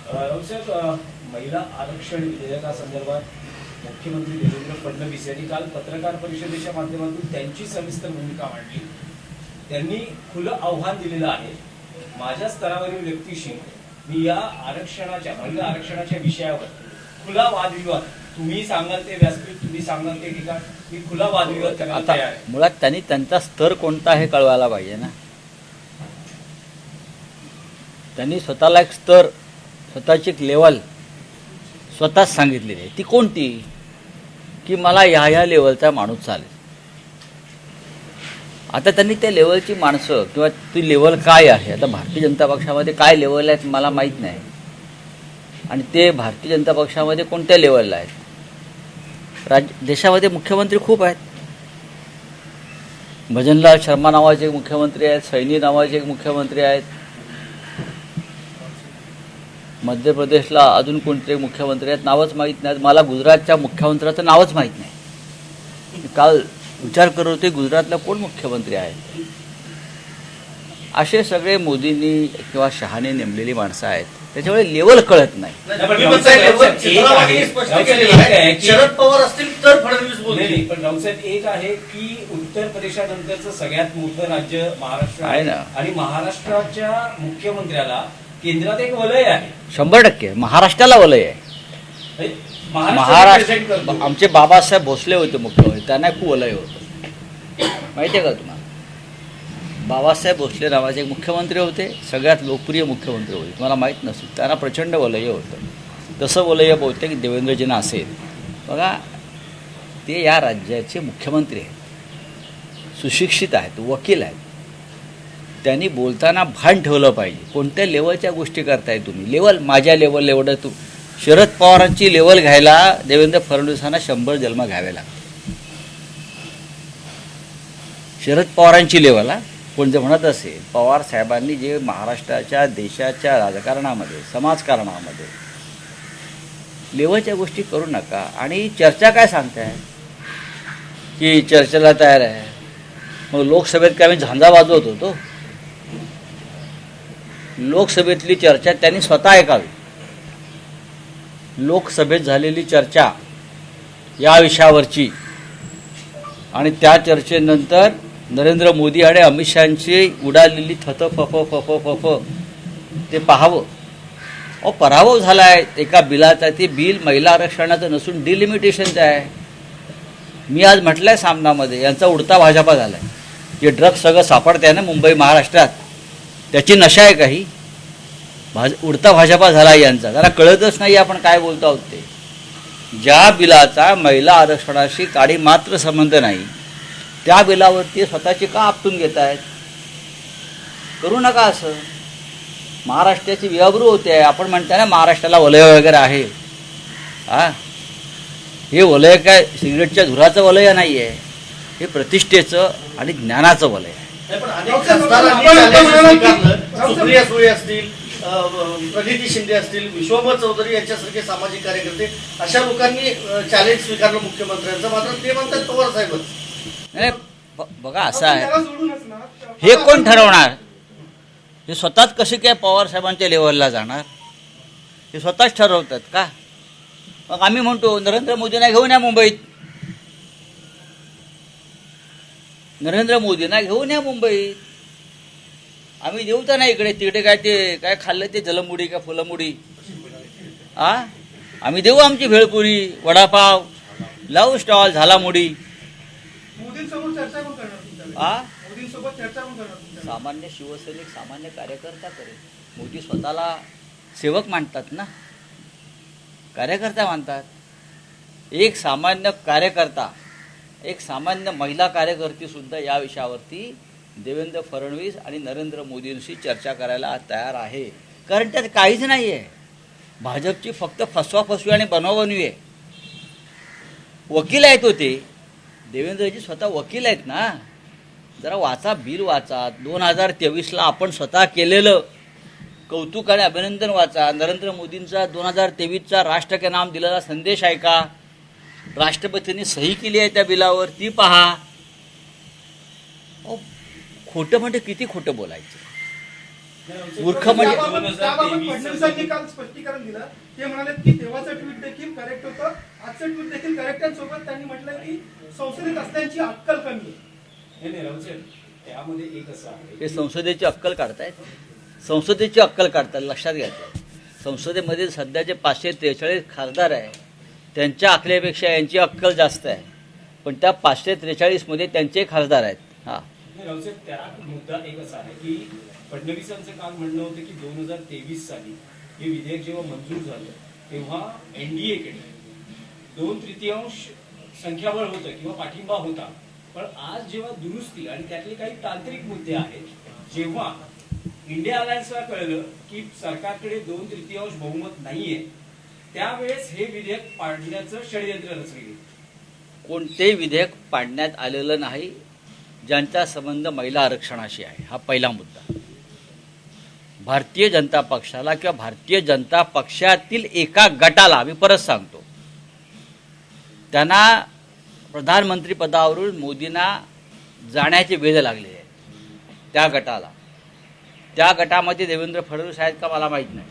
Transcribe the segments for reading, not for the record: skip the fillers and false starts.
राऊसाहेब, महिला आरक्षण विधेयकासंदर्भात मुख्यमंत्री देवेंद्र फडणवीस यांनी काल पत्रकार परिषदेच्या माध्यमातून त्यांची सविस्तर भूमिका मांडली. त्यांनी खुलं आव्हान दिलेलं आहे. माझ्या स्तरावरील व्यक्तीशी मी या आरक्षणाच्या महिला आरक्षणाच्या विषयावर खुला वादविवाद, तुम्ही सांगाल ते व्यासपीठ, तुम्ही सांगाल ते ठिकाण, मी खुला वादविवाद करायला तयार आहे. मुळात त्यांनी त्यांचा स्तर कोणता हे कळवायला पाहिजे ना. त्यांनी स्वतःला एक स्तर, स्वतःची एक लेवल स्वतःच सांगितलेली आहे. ती कोणती? की मला ह्या लेवलचा माणूस चालेल. आता त्यांनी त्या लेवलची माणसं किंवा ती लेवल काय आहे, आता भारतीय जनता पक्षामध्ये काय लेवल आहेत मला माहीत नाही, आणि ते भारतीय जनता पक्षामध्ये कोणत्या लेवलला आहेत. देशामध्ये मुख्यमंत्री खूप आहेत. भजनलाल शर्मा नावाचे एक मुख्यमंत्री आहेत, सैनी नावाचे एक मुख्यमंत्री आहेत. मध्य प्रदेशला अजून कोणते मुख्यमंत्री आहेत नावच माहीत नाहीत. मला गुजरातच्या मुख्यमंत्र्याचं नावच माहीत नाही. काल विचार करत होते गुजरातला कोण मुख्यमंत्री आहेत. असे सगळे मोदींनी किंवा शहाने नेमलेली माणसं आहेत. त्याच्यामुळे लेवल कळत नाही. शरद पवार असतील तर फडणवीस बोलतील. पण राऊसाहेब, एक आहे की उत्तर प्रदेशानंतरचं सगळ्यात मोठं राज्य महाराष्ट्र आहे ना, आणि महाराष्ट्राच्या मुख्यमंत्र्याला केंद्रात एक वलय आहे. 100% महाराष्ट्राला वलय आहे. महाराष्ट्र, आमचे बाबासाहेब भोसले होते मुख्यमंत्री, त्यांना खूप वलय होतं. माहिती आहे का तुम्हाला? बाबासाहेब भोसले नावाचे एक मुख्यमंत्री होते, सगळ्यात लोकप्रिय मुख्यमंत्री होते. तुम्हाला माहीत नसेल, त्यांना प्रचंड वलय होतं. तसं वलय बहुतेक देवेंद्रजींना असेल. बघा, ते या राज्याचे मुख्यमंत्री आहेत, सुशिक्षित आहेत, वकील आहेत. त्यांनी बोलताना भान ठेवलं पाहिजे. कोणत्या लेवलच्या गोष्टी करताय तुम्ही? लेवल माझ्या लेवल एवढं तू. शरद पवारांची लेवल घ्यायला देवेंद्र फडणवीसांना 100 जन्म घ्यावे लागतात. शरद पवारांची लेवल, कोण जे म्हणत असेल, पवार साहेबांनी जे महाराष्ट्राच्या देशाच्या राजकारणामध्ये, समाजकारणामध्ये लेवलच्या गोष्टी करू नका. आणि चर्चा काय सांगताय की चर्चेला तयार आहे. मग लोकसभेत काय आम्ही झांजा वाजवत होतो? लोकसभेतली चर्चा त्यांनी स्वतः ऐकावी. लोकसभेत झालेली चर्चा या विषयावरची, आणि त्या चर्चेनंतर नरेंद्र मोदी आणि अमित शहाची उडालेली फफ ते पाहावं. पराभव झाला आहे एका बिलाचा. ते बिल महिला आरक्षणाचं नसून डिलिमिटेशनचं आहे. मी आज म्हटलंय सामनामध्ये, यांचा उडता भाजपा झाला आहे. जे ड्रग्ज सगळं सापडते ना मुंबई महाराष्ट्रात, त्याची नशा आहे काही. उडता भाजपा झाला यांचा. जरा कळतच नाही आपण काय बोलतो आहोत ते. ज्या बिलाचा महिला आरक्षणाशी काडी मात्र संबंध नाही, त्या बिलावरती स्वतःची का आपटून घेत आहेत? करू नका असं. महाराष्ट्राची विभागृह होते. आपण म्हणताय ना महाराष्ट्राला वलय वगैरे आहे. हे वलय काय सिगरेटच्या धुराचं वलय नाही आहे. हे प्रतिष्ठेचं आणि ज्ञानाचं वलय आहे. सुप्रिया सुळे असतील, प्रगती शिंदे असतील, विश्वंभर चौधरी यांच्यासारखे सामाजिक कार्यकर्ते, अशा लोकांनी चॅलेंज स्वीकारलं मुख्यमंत्र्यांचं. मात्र ते म्हणतात पवार साहेबच. नाही, बघा असं आहे, हे कोण ठरवणार? हे स्वतःच कसे काय पवार साहेबांच्या लेवलला जाणार? हे स्वतःच ठरवतात का? मग आम्ही म्हणतो नरेंद्र मोदींना घेऊन या मुंबईत. नरेंद्र मोदींना घेऊन या मुंबईत. आम्ही देऊ तर नाही इकडे तिकडे काय ते काय खाल्लं ते जलमुडी का फुलमुडी. आम्ही देऊ आमची भेळपुरी, वडापाव, लावू स्टॉल, झाला मुडी. सामान्य शिवसैनिक, सामान्य कार्यकर्ता करेल. मोदी स्वतःला सेवक मानतात ना, कार्यकर्ता मानतात. एक सामान्य कार्यकर्ता, एक सामान्य महिला कार्यकर्ती सुद्धा या विषयावरती देवेंद्र फडणवीस आणि नरेंद्र मोदींशी चर्चा करायला तयार आहे. कारण त्यात काहीच नाही आहे. भाजपची फक्त फसवाफसवी आणि बनवाबनवी आहे. वकील आहेत होते देवेंद्रजी, स्वतः वकील आहेत ना. जरा वाचा, बिल वाचा. 2023ला आपण स्वतः केलेलं कौतुक आणि अभिनंदन वाचा. नरेंद्र मोदींचा 2023चा राष्ट्र के नाम दिलेला संदेश ऐका. राष्ट्रपतींनी सही केली आहे त्या बिलावर, ती पहा. खोटं म्हणजे किती खोटं बोलायचं. मूर्ख म्हणजे त्याबाबत फडणवीसांनी काल स्पष्टीकरण दिलं. ते म्हणाले की तेव्हाचं ट्विट देखील करेक्ट होतं, आजचं ट्विट देखील करेक्ट आहे. सोबत त्यांनी म्हटलं की संसदेत असल्याची अक्कल कमी आहे. नाही रावसाहेब, त्यामध्ये एक असं आहे हे संसदेची अक्कल काढतायत, संसदेची अक्कल काढतात. लक्षात घ्यायचं, संसदेमध्ये सध्याचे 543 खासदार आहे, त्यांच्या अकलेपेक्षा यांची अक्कल जास्त आहे. पण त्या 543 मध्ये त्यांचे खासदार आहेत. हा, नाही रावसाहेब, त्यात मुद्दा एक असा आहे की फडणवीसांचं काल म्हणणं होतं की 2023 साली हे विधेयक जेव्हा मंजूर झालं तेव्हा एनडीएकडे 2/3 संख्याबळ होतं किंवा पाठिंबा होता. पण आज जेव्हा दुरुस्ती आणि त्यातले काही तांत्रिक मुद्दे आहेत, जेव्हा इंडिया अलायन्सला कळलं की सरकारकडे 2/3 बहुमत नाहीये, त्यावेळेस हे विधेयक पाडण्याचं षडयंत्र रचले गेले. कोणतेही विधेयक पाडण्यात आलेलं नाही ज्यांचा संबंध महिला आरक्षणाशी आहे. हा पहिला मुद्दा. भारतीय जनता पक्षाला किंवा भारतीय जनता पक्षातील एका गटाला, मी परत सांगतो, त्यांना प्रधानमंत्री पदावरून मोदींना जाण्याचे वेध लागले आहे. त्या गटाला, त्या गटामध्ये देवेंद्र फडणवीस आहेत का मला माहीत नाही,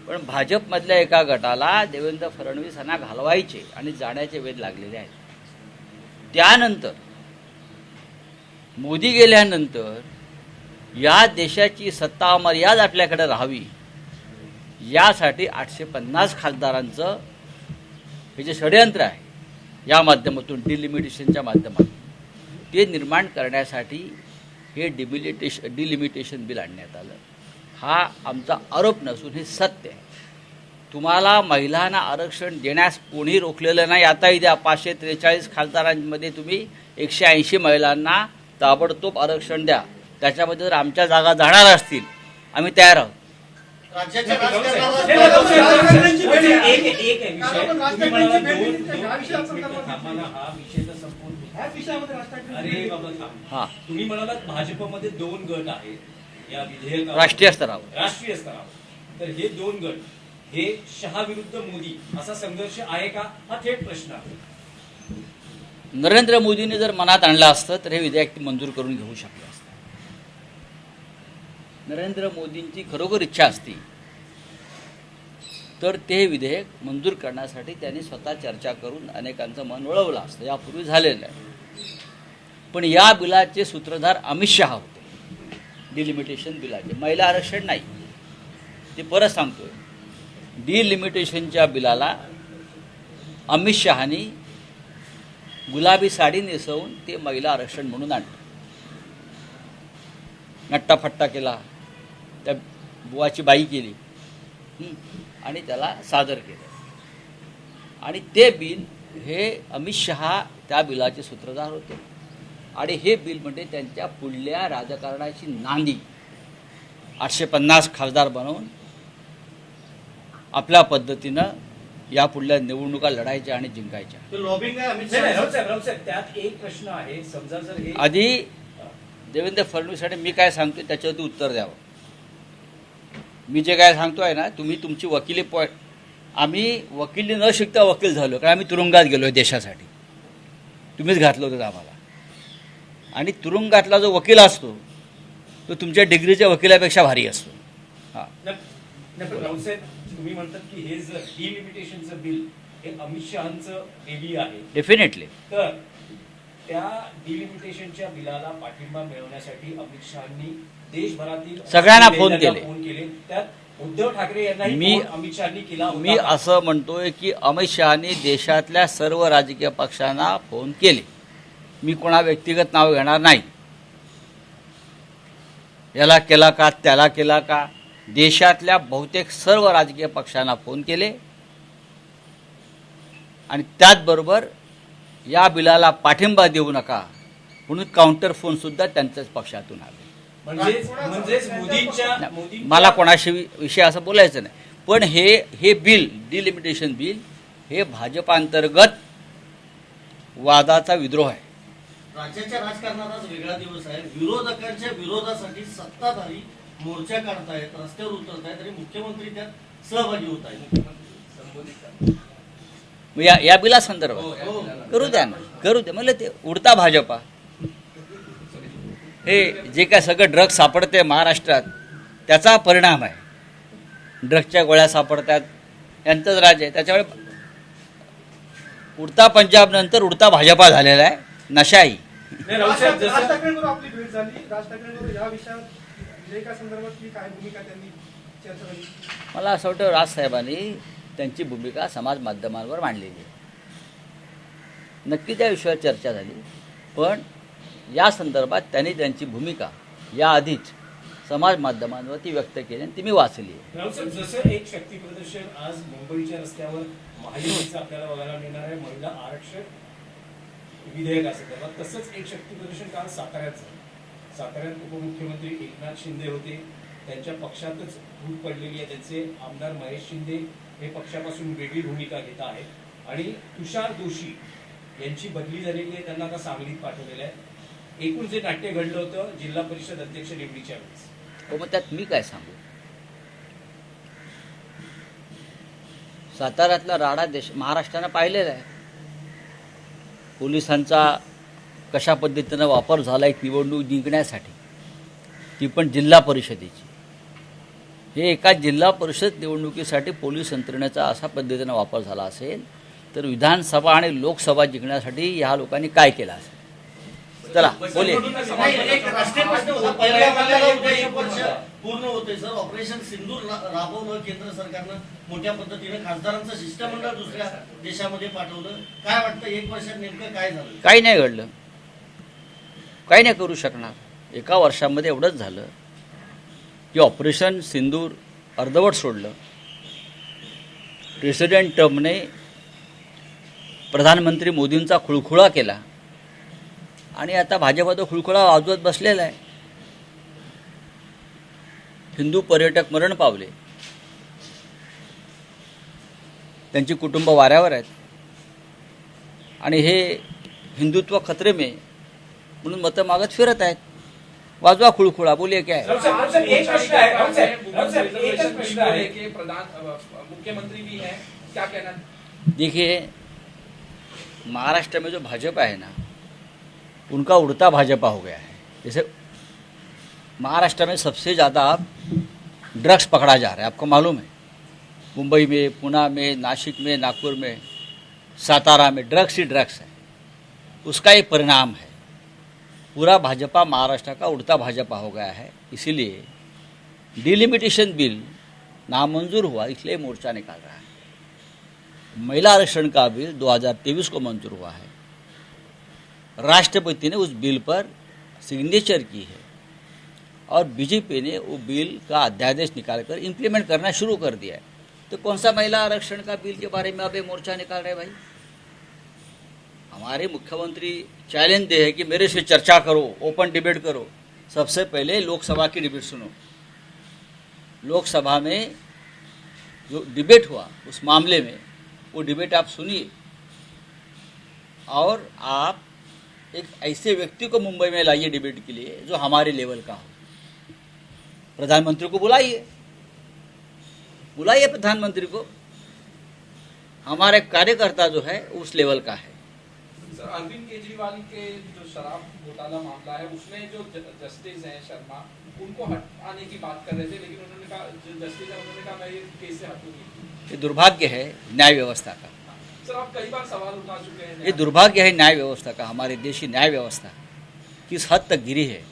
पण भाजपमधल्या एका गटाला देवेंद्र फडणवीस यांना घालवायचे आणि जाण्याचे वेध लागलेले आहेत. त्यानंतर मोदी गेल्यानंतर या देशाची सत्ता अमर्याद आपल्याकडे राहावी यासाठी 850 खासदारांचं हे जे षडयंत्र आहे, या माध्यमातून डिलिमिटेशनच्या माध्यमातून ते निर्माण करण्यासाठी हे डिलिमिटेशन बिल आणण्यात आलं. हा आमचा आरोप नसून हे सत्य आहे. तुम्हाला महिलांना आरक्षण देण्यास कोणी रोखलेलं नाही. आताही द्या, 543 खासदारांमध्ये तुम्ही 180 महिलांना ताबडतोब आरक्षण द्या. त्याच्यामध्ये जर आमच्या जागा जाणार असतील, आम्ही तयार आहोत. राज्याच्या एक आहे विषय, थांबा ना, हा विषय तर संपूर्ण. ह्या विषयामध्ये राज ठाकरे अरे बाबा थांब. हा, तुम्ही म्हणालात भाजपमध्ये 2 गट आहेत या विधेयकावर, राष्ट्रीय स्तरावर. राष्ट्रीय स्तरावर. तर हे 2 गट, हे शहा विरुद्ध मोदी असा संघर्ष आहे का, हा थेट प्रश्न आहे. नरेंद्र मोदींनी जर मनात आणलं असतं तर हे विधेयक मंजूर करून घेऊ शकले असते. नरेंद्र मोदींची खरोखर इच्छा असती तर ते विधेयक मंजूर करण्यासाठी त्यांनी स्वतः चर्चा करून अनेकांचं मन वळवलं असतं. यापूर्वी झालेलं आहे. पण या बिलाचे सूत्रधार अमित शहा होते, डिलिमिटेशन बिलाचे. महिला आरक्षण नाही, ते परत सांगतोय. डिलिमिटेशनच्या बिलाला अमित शहानी गुलाबी साडी नेसवून ते महिला आरक्षण म्हणून आणलं. नट्टाफट्टा केला, त्या बुवाची बाई केली आणि त्याला सादर केलं. आणि ते बिल, हे अमित शहा त्या बिलाचे सूत्रधार होते. आणि हे बिल म्हणजे त्यांच्या पुढल्या राजकारणाची नांदी. 850 खासदार बनवून आपल्या पद्धतीनं या पुढल्या निवडणुका लढायच्या आणि जिंकायच्या. लॉबिंग आहे अमित नाही, नाही, शहा. रावसाहेब, त्यात एक प्रश्न आहे. समजा जर हे आधी देवेंद्र फडणवीससाठी मी काय सांगतोय त्याच्यावरती उत्तर द्यावं. मी जे काय सांगतोय ना, तुम्ही तुमची वकिली आम्ही वकिली न शिकता वकील झालो, कारण आम्ही तुरुंगात गेलोय देशासाठी. तुम्हीच घातलं होतं आम्हाला. आणि तुरुंगातला जो वकील असतो तो तुमच्या डिग्रीच्या वकिलापेक्षा भारी असतो. हा, नाही, पण रावसाहेब, तुम्ही म्हणतात की हे जर डिलिमिटेशनचं बिल हे अमित शहांचं बेबी आहे, डेफिनेटली. तर त्या डिलिमिटेशनच्या बिलाला पाठिंबा मिळवण्यासाठी अमित शहांनी देशभरातील सगळ्यांना फोन केले. त्यात उद्धव ठाकरे यांनाही मी- फोन अमित शहांनी केला होता. मी असं म्हणतोय की अमित शहानी देशातल्या सर्व राजकीय पक्षांना फोन केले. मी कोणा व्यक्तिगत नाव घेणार नाही. याला केला का, त्याला केला का, देशातल्या बहुतेक सर्व राजकीय पक्षांना फोन केले. आणि त्याचबरोबर या बिलाला पाठिंबा देऊ नका म्हणून काउंटर फोन सुद्धा त्यांच्याच पक्षातून आले. म्हणजेच मोदींच्या मला कोणाशी विषय असं बोलायचं नाही. पण हे बिल, डिलिमिटेशन बिल, हे भाजपांतर्गत वादाचा विद्रोह आहे. राज्याच्या राजकारणात आज वेगळा दिवस आहे. विरोधकांच्या विरोधासाठी सत्ताधारी मोर्चा काढतायत, रस्त्यावर उतरतायत आणि मुख्यमंत्री त्यात सहभागी होत आहेत. मग या बिला संदर्भात करू द्या ना, करू द्या. मला ते उडता भाजपा, हे जे काय सगळं ड्रग्ज सापडते महाराष्ट्रात, त्याचा परिणाम आहे. ड्रग्सच्या गोळ्या सापडतात, यांचंच राज्य आहे. त्याच्यामुळे उडता पंजाब नंतर उडता भाजपा झालेला आहे, नशाही. नाही, राऊत साहेब, राज जसं ठाकरेंबरोबर आपली भेट झाली. राज ठाकरेंबरोबर या विषयात विधेयकासंदर्भातली काय भूमिका त्यांनी चर्चा झाली? मला असं वाटतं राजसाहेबांनी त्यांची भूमिका समाज माध्यमांवर मांडलेली आहे. नक्की त्या विषयावर चर्चा झाली, पण या संदर्भात त्यांनी त्यांची भूमिका याआधीच समाज माध्यमांवरती व्यक्त केली आणि ती मी वाचली आहे. राऊत साहेब, जसं एक शक्ती प्रदर्शन आज मुंबईच्या रस्त्यावर महायुतीचं आपल्याला बघायला मिळणार आहे महिला आरक्षण विधेयकासंदर्भात, तसंच एक शक्ती प्रदर्शन काल साताऱ्यात उपमुख्यमंत्री एकनाथ शिंदे होते. त्यांच्या पक्षातच फूट पडलेली आहे. त्यांचे आमदार महेश शिंदे हे पक्षापासून वेगळी भूमिका घेत आहेत आणि तुषार दोशी यांची बदली झालेली आहे, त्यांना आता सांगलीत पाठवलेलं आहे. एकूण जे नाट्य घडलं होतं जिल्हा परिषद अध्यक्ष निवडीच्या वेळेस, हो, मग त्यात मी काय सांगू? साताऱ्यातला राडा महाराष्ट्रानं पाहिलेला आहे. पोलिसांचा कशा पद्धतीनं वापर झाला एक निवडणूक जिंकण्यासाठी, ती पण जिल्हा परिषदेची. हे एका जिल्हा परिषद निवडणुकीसाठी पोलीस यंत्रणेचा असा पद्धतीनं वापर झाला असेल तर विधानसभा आणि लोकसभा जिंकण्यासाठी ह्या लोकांनी काय केलं असेल? चला बोले. नाही, एक राष्ट्रीय प्रश्न होता. पहिल्या महिन्याला उद्या 1 वर्ष पूर्ण होते सर. ऑपरेशन सिंदूर राबवलं केंद्र सरकारनं मोठ्या पद्धतीनं. खासदारांचं शिष्टमंडळ दुसऱ्या देशामध्ये पाठवलं. काय वाटतं 1 वर्षात नेमकं काय झालं? काही नाही घडलं, काही नाही करू शकणार. एका वर्षामध्ये एवढंच झालं की ऑपरेशन सिंदूर अर्धवट सोडलं. प्रेसिडेंट ट्रम्पने प्रधानमंत्री मोदींचा खुळखुळा केला आणि आता भाजपा तो खुळखुळा वाजवत बसलेला आहे. हिंदू पर्यटक मरण पावले, त्यांची कुटुंब वाऱ्यावर आहेत आणि हे हिंदुत्व खतरे में म्हणून मतं मागत फिरत आहेत. वाजवा खुळखुळा, बोलिए क्या है? राऊत साहेब, एक प्रश्न आहे. राऊत साहेब, एकच प्रश्न आहे. कि प्रधान मुख्यमंत्री भी हैं, क्या कहना? देखिए, महाराष्ट्र में जो भाजपा है ना, उनका उड़ता भाजपा हो गया है. जैसे महाराष्ट्र में सबसे ज़्यादा ड्रग्स पकड़ा जा रहा है, आपको मालूम है. मुंबई में, पुणे में, नासिक में, नागपुर में, सातारा में ड्रग्स ही ड्रग्स है. उसका ये परिणाम है. पूरा भाजपा महाराष्ट्र का उड़ता भाजपा हो गया है. इसीलिए डिलिमिटेशन बिल नामंजूर हुआ, इसलिए मोर्चा निकाल रहा है. महिला आरक्षण का बिल 2023 को मंजूर हुआ है. राष्ट्रपति ने उस बिल पर सिग्नेचर की है और बीजेपी ने वो बिल का अध्यादेश निकालकर इम्प्लीमेंट करना शुरू कर दिया है. तो कौन सा महिला आरक्षण का बिल के बारे में अब ये मोर्चा निकाल रहे हैं भाई? हमारे मुख्यमंत्री चैलेंज दे है कि मेरे से चर्चा करो, ओपन डिबेट करो. सबसे पहले लोकसभा की डिबेट सुनो. लोकसभा में जो डिबेट हुआ उस मामले में, वो डिबेट आप सुनिए और आप एक ऐसे व्यक्ति को मुंबई में लाइए डिबेट के लिए जो हमारे लेवल का हो. प्रधानमंत्री को बुलाइए प्रधानमंत्री को. हमारे कार्यकर्ता जो है उस लेवल का है. सर, अरविंद केजरीवाल के जो शराब घोटाला मामला है उसमें जो जस्टिस हैं शर्मा, उनको हटाने की बात कर रहे थे, लेकिन उन्होंने कहा, जो जस्टिस है उन्होंने कहा मैं ये केस से हटूंगी. ये दुर्भाग्य है न्याय व्यवस्था का. सर, आप कई बार सवाल उठा चुके हैं. ये दुर्भाग्य है न्याय व्यवस्था का. हमारे देश की न्याय व्यवस्था किस हद तक गिरी है.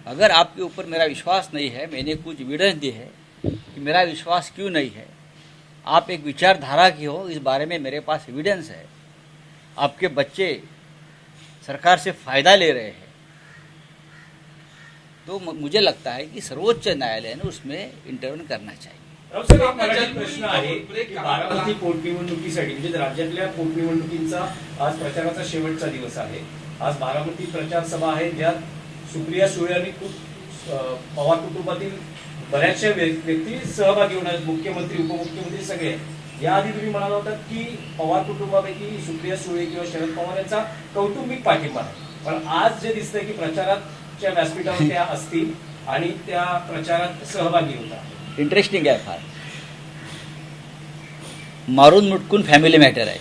अगर आपके ऊपर मेरा विश्वास नहीं है, मैंने कुछ एविडेंस दी है कि मेरा विश्वास क्यों नहीं है, आप एक विचारधारा की हो, इस बारे में मेरे पास एविडेंस है. आपके बच्चे सरकार से फायदा ले रहे हैं, तो मुझे लगता है कि सर्वोच्च न्यायालय ने उसमें इंटरव्यू करना चाहिए. राऊत साहेब, एक मराठी प्रश्न आहे की बारामती पोटनिवडणुकीसाठी म्हणजे राज्यातल्या पोटनिवडणुकींचा आज प्रचाराचा शेवटचा दिवस आहे. आज बारामती प्रचार सभा आहे, ज्यात सुप्रिया सुळे आणि पवार कुटुंबातील बऱ्याचशा व्यक्ती सहभागी होणार आहेत. मुख्यमंत्री, उपमुख्यमंत्री सगळे. याआधी तुम्ही म्हणाला होता की पवार कुटुंबापैकी सुप्रिया सुळे किंवा शरद पवार यांचा कौटुंबिक पाठिंबा आहे, पण आज जे दिसतंय की प्रचाराच्या व्यासपीठावर त्या असतील आणि त्या प्रचारात सहभागी होतात. इंटरेस्टिंग आहे फार. मारून मुटकून फॅमिली मॅटर आहे.